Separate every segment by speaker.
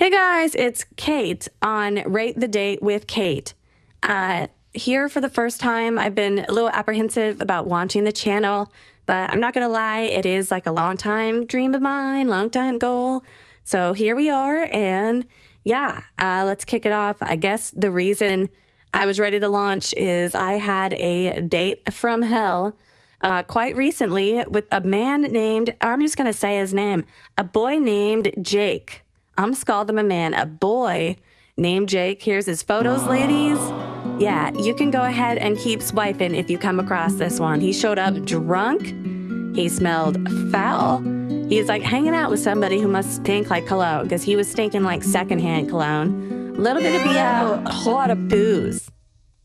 Speaker 1: Hey guys, it's Kate on Rate the Date with Kate. Here for the first time, I've been a little apprehensive about launching the channel, but I'm not gonna lie, it is like a long time dream of mine, long time goal. So here we are, and yeah, let's kick it off. I guess the reason I was ready to launch is I had a date from hell quite recently with a man named, I'm just gonna say his name, a boy named Jake. I'm just called him a man, a boy named Jake. Here's his photos, ladies. Yeah, you can go ahead and keep swiping if you come across this one. He showed up drunk. He smelled foul. He's like hanging out with somebody who must stink like cologne because he was stinking like secondhand cologne. A little bit of BO, a whole lot of booze.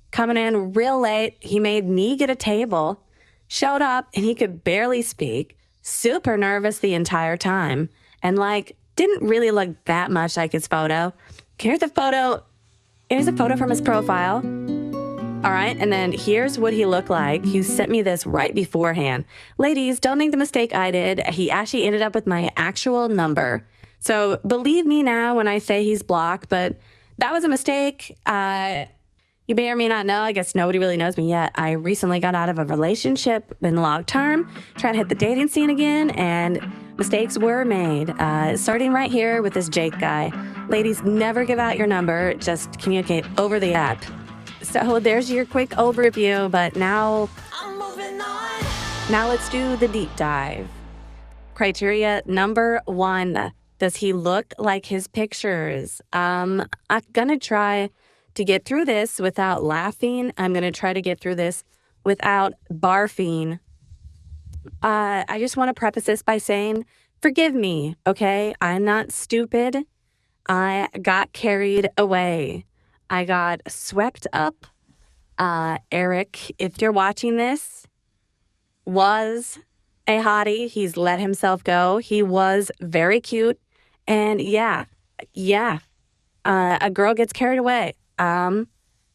Speaker 1: Coming in real late, he made me get a table. Showed up and he could barely speak. Super nervous the entire time. And like, didn't really look that much like his photo. Here's a photo. Here's a photo from his profile. All right, and then here's what he looked like. He sent me this right beforehand. Ladies, don't make the mistake I did. He actually ended up with my actual number. So believe me now when I say he's blocked, but that was a mistake. You may or may not know, I guess nobody really knows me yet. I recently got out of a relationship in long term, trying to hit the dating scene again, and mistakes were made. Starting right here with this Jake guy. Ladies, never give out your number, just communicate over the app. So there's your quick overview, but now let's do the deep dive. Criteria number 1, does he look like his pictures? I'm gonna try to get through this without laughing. I'm gonna try to get through this without barfing. I just want to preface this by saying, forgive me, okay? I'm not stupid. I got carried away. I got swept up. Eric, if you're watching this, was a hottie. He's let himself go. He was very cute. And yeah, a girl gets carried away.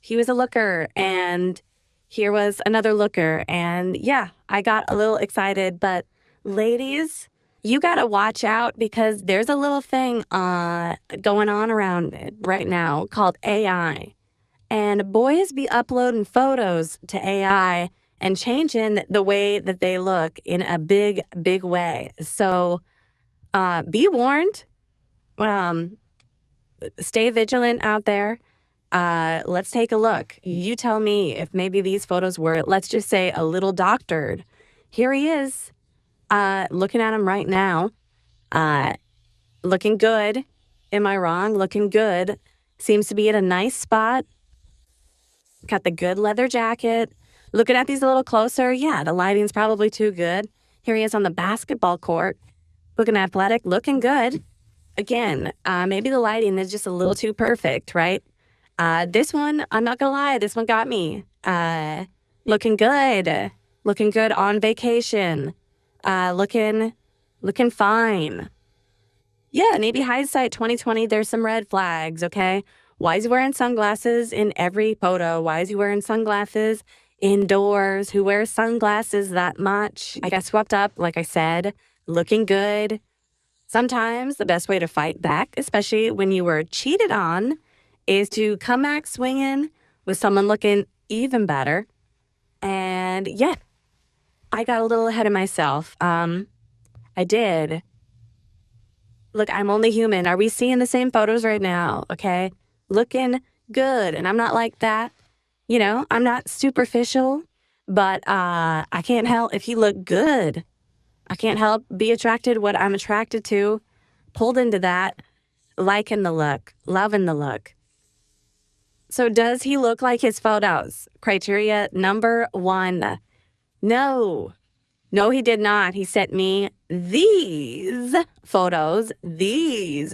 Speaker 1: He was a looker, and here was another looker. And yeah, I got a little excited, but ladies, you got to watch out because there's a little thing going on around it right now called AI. And boys be uploading photos to AI and changing the way that they look in a big, big way. So be warned. Stay vigilant out there. Let's take a look. You tell me if maybe these photos were, let's just say, a little doctored. Here he is, looking at him right now, looking good. Am I wrong? Looking good. Seems to be at a nice spot. Got the good leather jacket. Looking at these a little closer. Yeah, the lighting's probably too good. Here he is on the basketball court, looking athletic, looking good. Again, maybe the lighting is just a little too perfect, right? This one, I'm not gonna lie, this one got me. Looking good. Looking good on vacation. Looking fine. Yeah, maybe hindsight 2020, there's some red flags, okay? Why is he wearing sunglasses in every photo? Why is he wearing sunglasses indoors? Who wears sunglasses that much? I got swept up, like I said, looking good. Sometimes the best way to fight back, especially when you were cheated on, is to come back swinging with someone looking even better. And yeah, I got a little ahead of myself. I did. Look, I'm only human. Are we seeing the same photos right now? Okay. Looking good. And I'm not like that. You know, I'm not superficial, but I can't help if you look good. I can't help be attracted to what I'm attracted to, pulled into that, liking the look, loving the look. So does he look like his photos? Criteria number 1. No, he did not. He sent me these photos he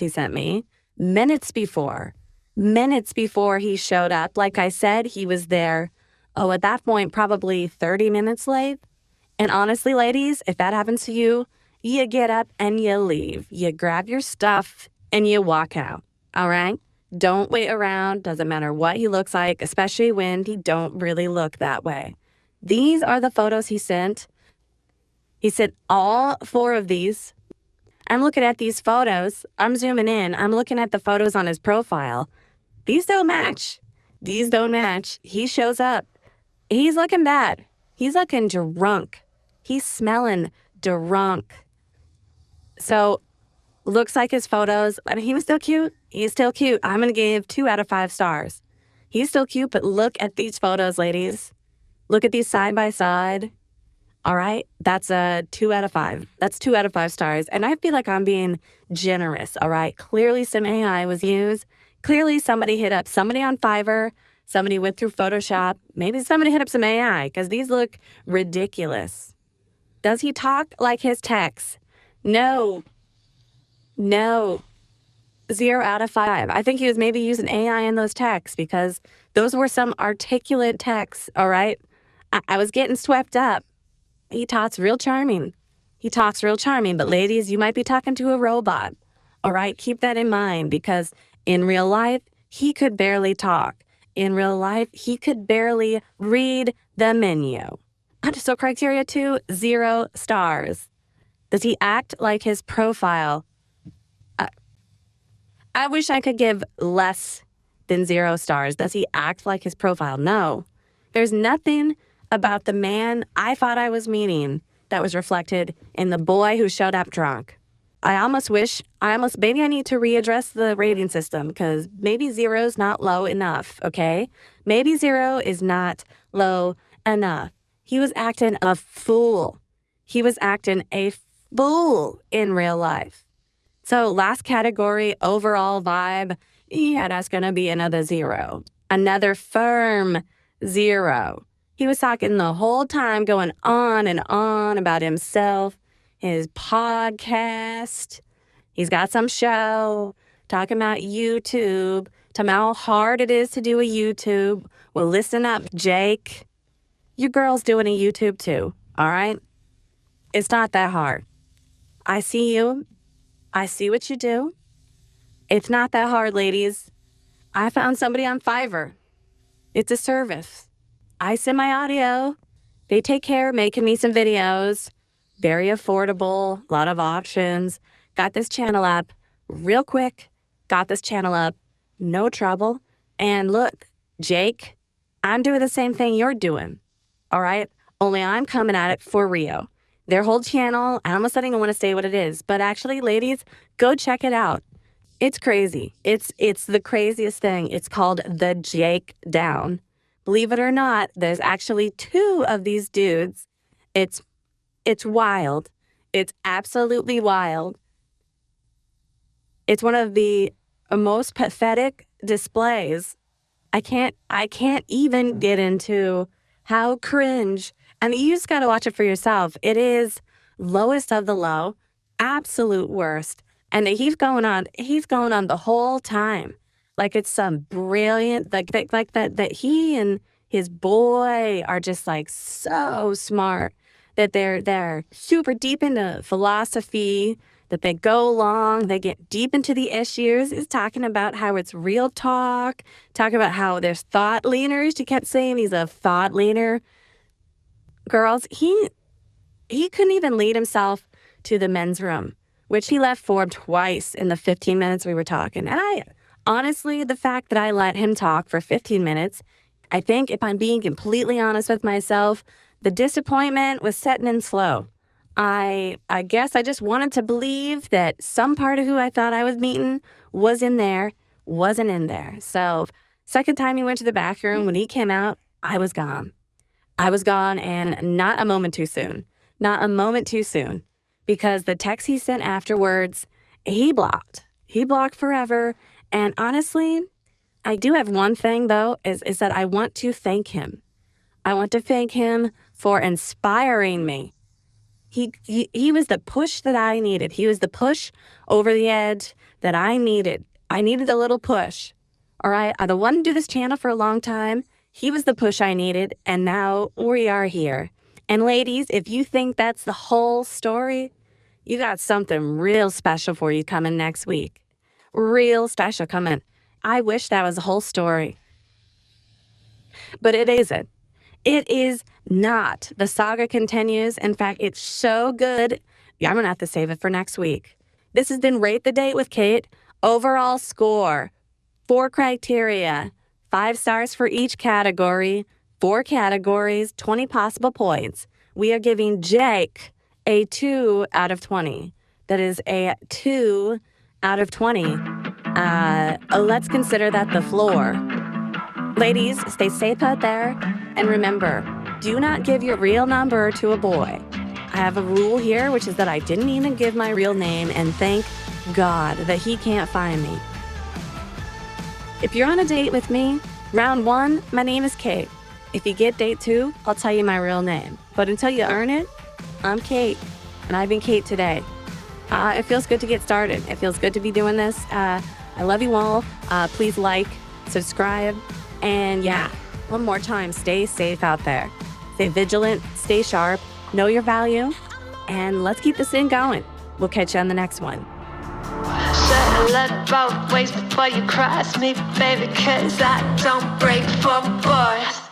Speaker 1: sent me minutes before he showed up. Like I said, he was there, at that point, probably 30 minutes late. And honestly, ladies, if that happens to you, you get up and you leave. You grab your stuff and you walk out, all right? Don't wait around. Doesn't matter what he looks like, especially when he don't really look that way. These are the photos he sent. He sent all 4 of these. I'm looking at these photos. I'm zooming in. I'm looking at the photos on his profile. These don't match. These don't match. He shows up. He's looking bad. He's looking drunk. He's smelling drunk. So, looks like his photos. I mean, he was still cute. He's still cute. I'm going to give 2 out of 5 stars. He's still cute, but look at these photos, ladies. Look at these side by side. All right, that's a 2 out of 5. That's 2 out of 5 stars. And I feel like I'm being generous, all right? Clearly some AI was used. Clearly somebody hit up somebody on Fiverr. Somebody went through Photoshop. Maybe somebody hit up some AI because these look ridiculous. Does he talk like his texts? No. 0 out of 5. I think he was maybe using AI in those texts because those were some articulate texts, all right? I was getting swept up. He talks real charming. But ladies, you might be talking to a robot. All right, keep that in mind because in real life, he could barely talk. In real life, he could barely read the menu. So criteria 2, 0 stars. Does he act like his profile? I wish I could give less than 0 stars. Does he act like his profile? No. There's nothing about the man I thought I was meeting that was reflected in the boy who showed up drunk. Maybe I need to readdress the rating system because maybe 0 is not low enough, okay? Maybe 0 is not low enough. He was acting a fool. He was acting a fool in real life. So last category, overall vibe, yeah, that's going to be another 0. Another firm 0. He was talking the whole time, going on and on about himself, his podcast. He's got some show, talking about YouTube, talking about how hard it is to do a YouTube. Well, listen up, Jake. Your girl's doing a YouTube too, all right? It's not that hard. I see you. I see what you do. It's not that hard, ladies. I found somebody on Fiverr. It's a service. I send my audio. They take care of making me some videos. Very affordable, a lot of options. Got this channel up real quick. No trouble. And look, Jake, I'm doing the same thing you're doing. All right? Only I'm coming at it for real. Their whole channel, I almost don't even want to say what it is. But actually, ladies, go check it out. It's crazy. It's the craziest thing. It's called The Jake Down. Believe it or not, there's actually 2 of these dudes. It's wild. It's absolutely wild. It's one of the most pathetic displays. I can't even get into how cringe. And you just got to watch it for yourself. It is lowest of the low, absolute worst. And he's going on the whole time. Like it's some brilliant, like that he and his boy are just like so smart that they're super deep into philosophy, that they go along, they get deep into the issues. Is talking about how it's real talk, talking about how there's thought leaders. She kept saying he's a thought leader. Girls, he couldn't even lead himself to the men's room, which he left for twice in the 15 minutes we were talking. And honestly, the fact that I let him talk for 15 minutes, I think if I'm being completely honest with myself, the disappointment was setting in slow. I guess I just wanted to believe that some part of who I thought I was meeting was in there, wasn't in there. So second time he went to the bathroom, when he came out, I was gone. And not a moment too soon. Because the text he sent afterwards, he blocked. He blocked forever. And honestly, I do have one thing, though, is that I want to thank him. I want to thank him for inspiring me. He was the push that I needed. He was the push over the edge that I needed. I needed a little push. All right? I wanted to do this channel for a long time. He was the push I needed, and now we are here. And ladies, if you think that's the whole story, you got something real special for you coming next week. Real special coming. I wish that was the whole story. But it isn't. It is not. The saga continues. In fact, it's so good. Yeah, I'm going to have to save it for next week. This has been Rate the Date with Kate. Overall score, 4 criteria, 5 stars for each category, 4 categories, 20 possible points. We are giving Jake a 2 out of 20. That is a 2 out of 20. Let's consider that the floor. Ladies, stay safe out there. And remember, do not give your real number to a boy. I have a rule here, which is that I didn't even give my real name, and thank God that he can't find me. If you're on a date with me, round 1, my name is Kate. If you get date 2, I'll tell you my real name. But until you earn it, I'm Kate, and I've been Kate today. It feels good to get started. It feels good to be doing this. I love you all. Please like, subscribe, and yeah, one more time, stay safe out there. Stay vigilant, stay sharp, know your value, and let's keep this thing going. We'll catch you on the next one.
Speaker 2: Should've looked both ways before you cross me, baby, 'cause I don't break for boys.